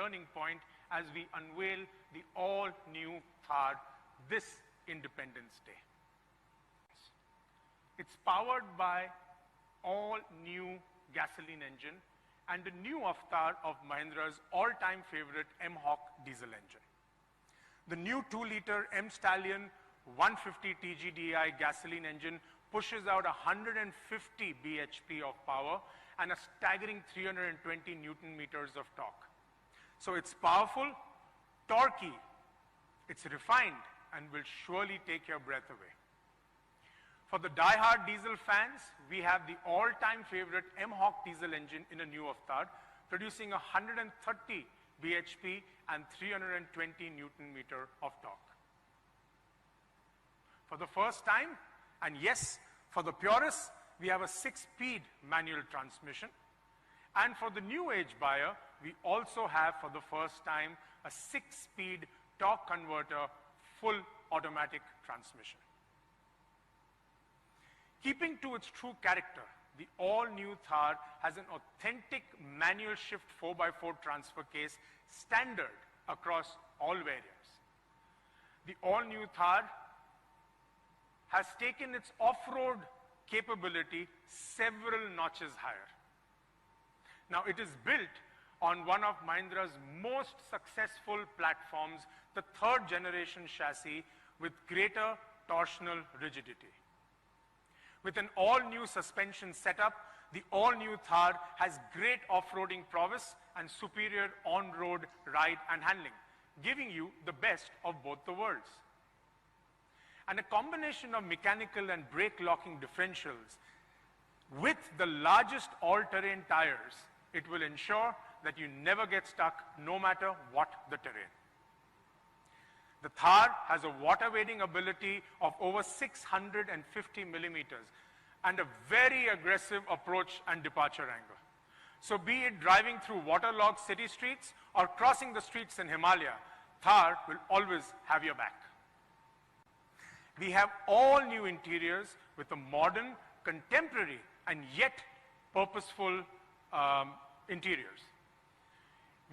turning point as we unveil the all-new Thar this Independence Day. It's powered by all-new gasoline engine and the new avatar of Mahindra's all-time favorite M-Hawk diesel engine. The new 2-liter M-Stallion 150 TGDI gasoline engine pushes out 150 bhp of power and a staggering 320 Newton meters of torque. So it's powerful, torquey, it's refined, and will surely take your breath away. For the die-hard diesel fans, we have the all-time favorite M-Hawk diesel engine in a new avatar, producing 130 bhp and 320 Newton meter of torque. For the first time, and yes, for the purists, we have a 6-speed manual transmission. And for the new age buyer, we also have, for the first time, a 6-speed torque converter, full automatic transmission. Keeping to its true character, the all-new Thar has an authentic manual shift 4x4 transfer case standard across all variants. The all-new Thar has taken its off-road capability several notches higher. Now, it is built on one of Mahindra's most successful platforms, the 3rd generation chassis with greater torsional rigidity. With an all-new suspension setup, the all-new Thar has great off-roading prowess and superior on-road ride and handling, giving you the best of both the worlds. And a combination of mechanical and brake locking differentials with the largest all-terrain tires, it will ensure that you never get stuck no matter what the terrain. The Thar has a water-wading ability of over 650 millimeters and a very aggressive approach and departure angle. So be it driving through waterlogged city streets or crossing the streets in Himalaya, Thar will always have your back. We have all new interiors with a modern, contemporary, and yet purposeful interiors.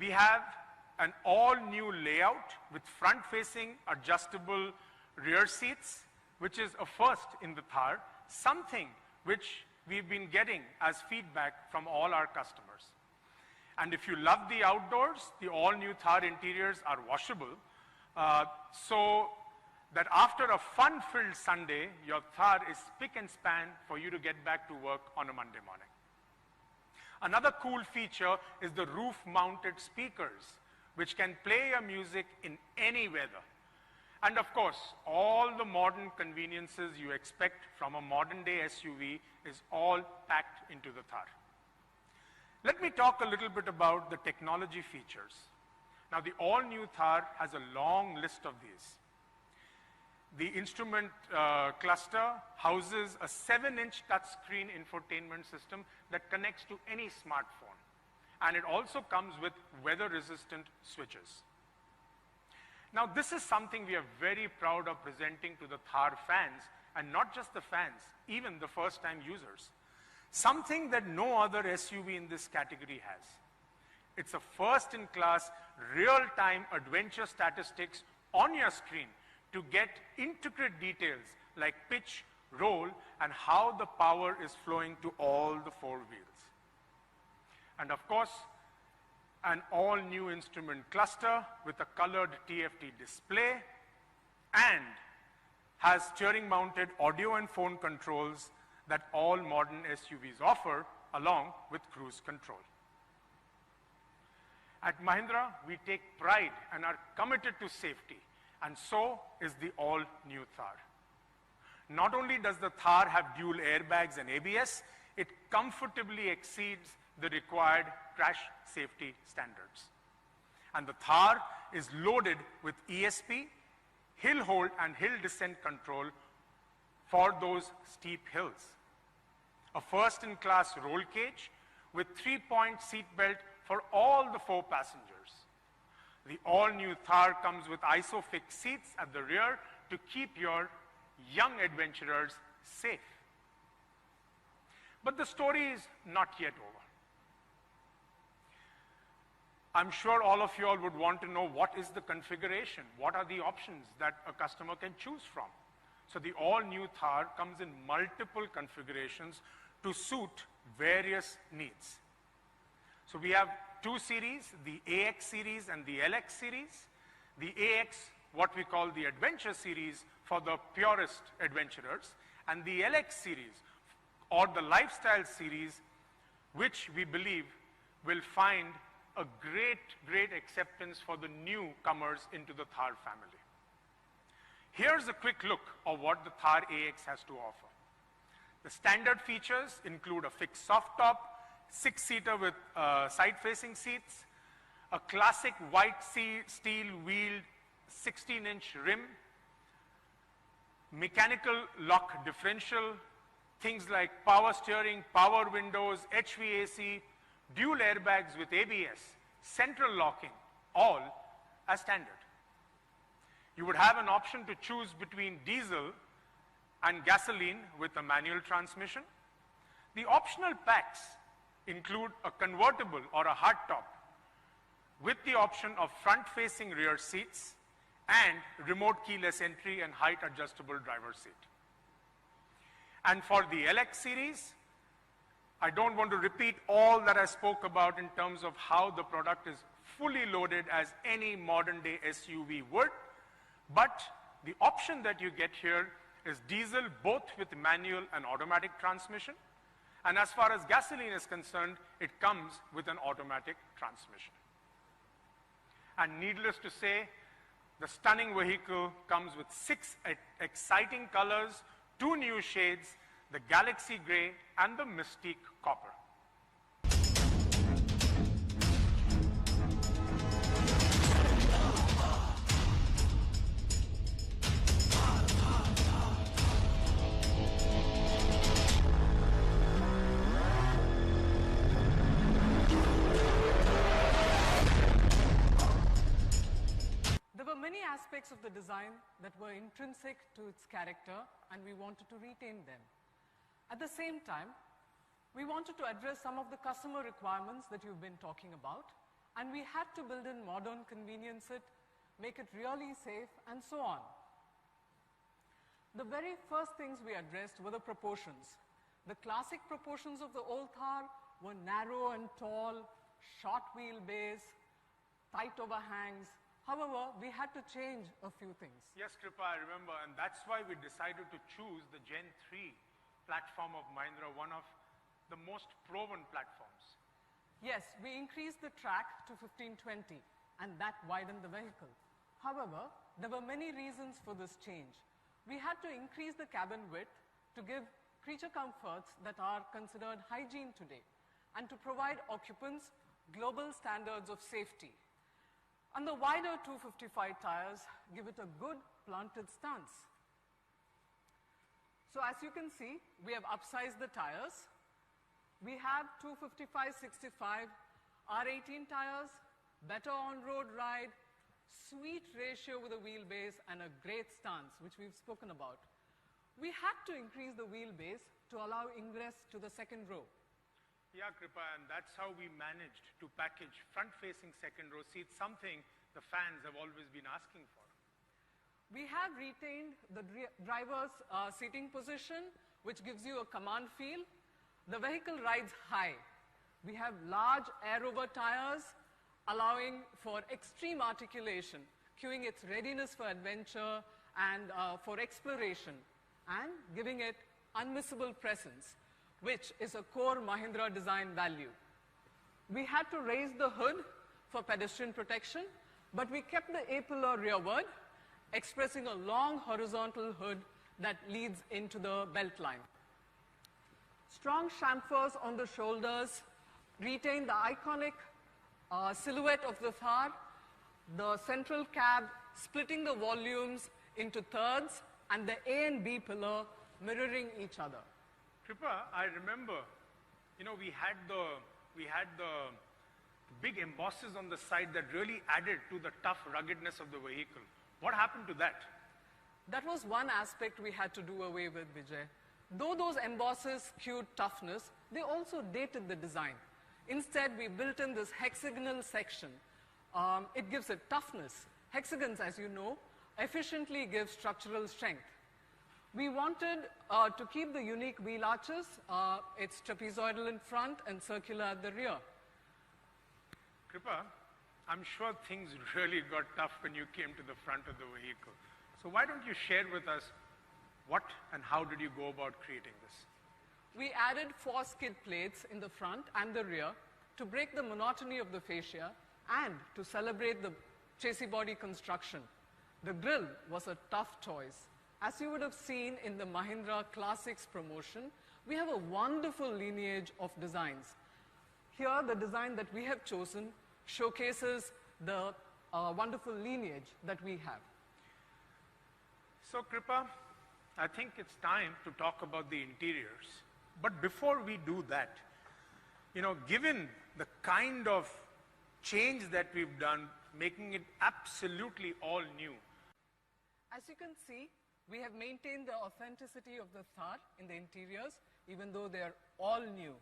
We have an all-new layout with front-facing adjustable rear seats, which is a first in the Thar, something which we've been getting as feedback from all our customers. And if you love the outdoors, the all-new Thar interiors are washable, so that after a fun-filled Sunday, your Thar is spick and span for you to get back to work on a Monday morning. Another cool feature is the roof-mounted speakers, which can play your music in any weather. And of course, all the modern conveniences you expect from a modern-day SUV is all packed into the Thar. Let me talk a little bit about the technology features. Now, the all-new Thar has a long list of these. The instrument cluster houses a 7-inch touchscreen infotainment system that connects to any smartphone. And it also comes with weather-resistant switches. Now, this is something we are very proud of presenting to the Thar fans, and not just the fans, even the first-time users. Something that no other SUV in this category has. It's a first-in-class, real-time adventure statistics on your screen to get intricate details like pitch, roll, and how the power is flowing to all the 4 wheels. And of course, an all-new instrument cluster with a colored TFT display and has steering-mounted audio and phone controls that all modern SUVs offer, along with cruise control. At Mahindra, we take pride and are committed to safety, and so is the all-new Thar. Not only does the Thar have dual airbags and ABS, it comfortably exceeds the required crash safety standards. And the Thar is loaded with ESP, hill hold and hill descent control for those steep hills. A first-in-class roll cage with 3-point seat belt for all the 4 passengers. The all-new Thar comes with ISOFIX seats at the rear to keep your young adventurers safe. But the story is not yet over. I'm sure all of you all would want to know what is the configuration, what are the options that a customer can choose from. So the all-new Thar comes in multiple configurations to suit various needs. So we have two series, the AX series and the LX series. The AX, what we call the Adventure series for the purest adventurers, and the LX series, or the Lifestyle series, which we believe will find a great acceptance for the newcomers into the Thar family. Here's a quick look of what the Thar AX has to offer. The standard features include a fixed soft top, 6-seater with side-facing seats, a classic white steel wheeled 16-inch rim, mechanical lock differential, things like power steering, power windows, HVAC, dual airbags with ABS, central locking, all as standard. You would have an option to choose between diesel and gasoline with a manual transmission. The optional packs include a convertible or a hardtop with the option of front-facing rear seats and remote keyless entry and height adjustable driver's seat. And for the LX series, I don't want to repeat all that I spoke about in terms of how the product is fully loaded as any modern day SUV would, but the option that you get here is diesel both with manual and automatic transmission. And as far as gasoline is concerned, it comes with an automatic transmission. And needless to say, the stunning vehicle comes with 6 exciting colors, 2 new shades, the Galaxy Grey and the Mystique Copper. There were many aspects of the design that were intrinsic to its character, and we wanted to retain them. At the same time, we wanted to address some of the customer requirements that you've been talking about, and we had to build in modern convenience it, make it really safe, and so on. The very first things we addressed were the proportions. The classic proportions of the old Thar were narrow and tall, short wheelbase, tight overhangs. However, we had to change a few things. Yes, Kripa, I remember, and that's why we decided to choose the Gen 3 platform of Mahindra, one of the most proven platforms. Yes, we increased the track to 1520, and that widened the vehicle. However, there were many reasons for this change. We had to increase the cabin width to give creature comforts that are considered hygiene today, and to provide occupants global standards of safety. And the wider 255 tires give it a good planted stance. So as you can see, we have upsized the tires. We have 255/65 R18 tires, better on-road ride, sweet ratio with a wheelbase, and a great stance, which we've spoken about. We had to increase the wheelbase to allow ingress to the second row. Yeah, Kripa, and that's how we managed to package front-facing second row seats, something the fans have always been asking for. We have retained the driver's seating position, which gives you a command feel. The vehicle rides high. We have large air-over tires, allowing for extreme articulation, cueing its readiness for adventure and for exploration, and giving it unmissable presence, which is a core Mahindra design value. We had to raise the hood for pedestrian protection, but we kept the A-pillar rearward, expressing a long horizontal hood that leads into the belt line. Strong chamfers on the shoulders retain the iconic silhouette of the Thar, the central cab splitting the volumes into thirds, and the A and B pillar mirroring each other. Kripa, I remember, we had the big embosses on the side that really added to the tough ruggedness of the vehicle. What happened to that? That was one aspect we had to do away with, Vijay. Though those embosses cued toughness, they also dated the design. Instead, we built in this hexagonal section. It gives it toughness. Hexagons, as you know, efficiently give structural strength. We wanted to keep the unique wheel arches. It's trapezoidal in front and circular at the rear. Kripa, I'm sure things really got tough when you came to the front of the vehicle. So why don't you share with us what and how did you go about creating this? We added 4 skid plates in the front and the rear to break the monotony of the fascia and to celebrate the chassis body construction. The grille was a tough choice. As you would have seen in the Mahindra Classics promotion, we have a wonderful lineage of designs. Here, the design that we have chosen showcases the wonderful lineage that we have. So, Kripa, I think it's time to talk about the interiors. But before we do that, given the kind of change that we've done, making it absolutely all new. As you can see, we have maintained the authenticity of the Thar in the interiors, even though they are all new.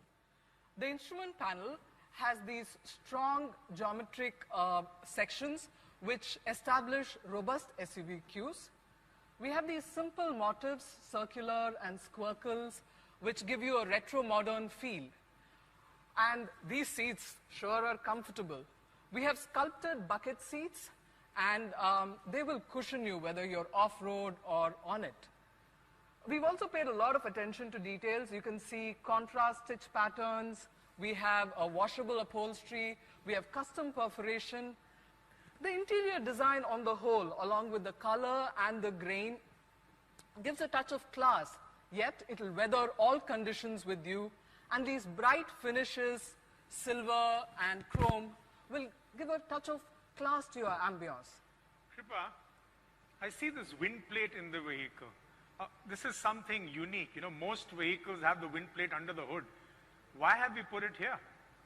The instrument panel has these strong geometric sections which establish robust SUV cues. We have these simple motifs, circular and squircles, which give you a retro-modern feel. And these seats sure are comfortable. We have sculpted bucket seats, and they will cushion you whether you're off-road or on it. We've also paid a lot of attention to details. You can see contrast stitch patterns. We have a washable upholstery. We have custom perforation. The interior design on the whole, along with the color and the grain, gives a touch of class, yet it will weather all conditions with you. And these bright finishes, silver and chrome, will give a touch of class to your ambience. Kripa, I see this wind plate in the vehicle. This is something unique. Most vehicles have the wind plate under the hood. Why have we put it here?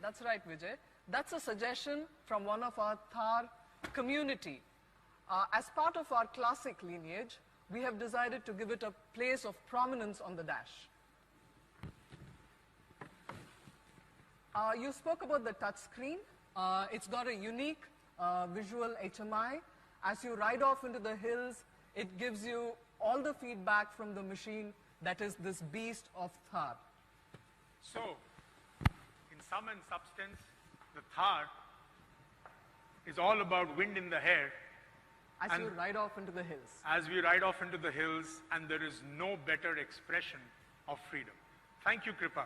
That's right, Vijay. That's a suggestion from one of our Thar community. As part of our classic lineage, we have decided to give it a place of prominence on the dash. You spoke about the touch screen. It's got a unique visual HMI. As you ride off into the hills, it gives you all the feedback from the machine that is this beast of Thar. So, in sum and substance, the Thar is all about wind in the hair. As you ride off into the hills. As we ride off into the hills, and there is no better expression of freedom. Thank you, Kripa.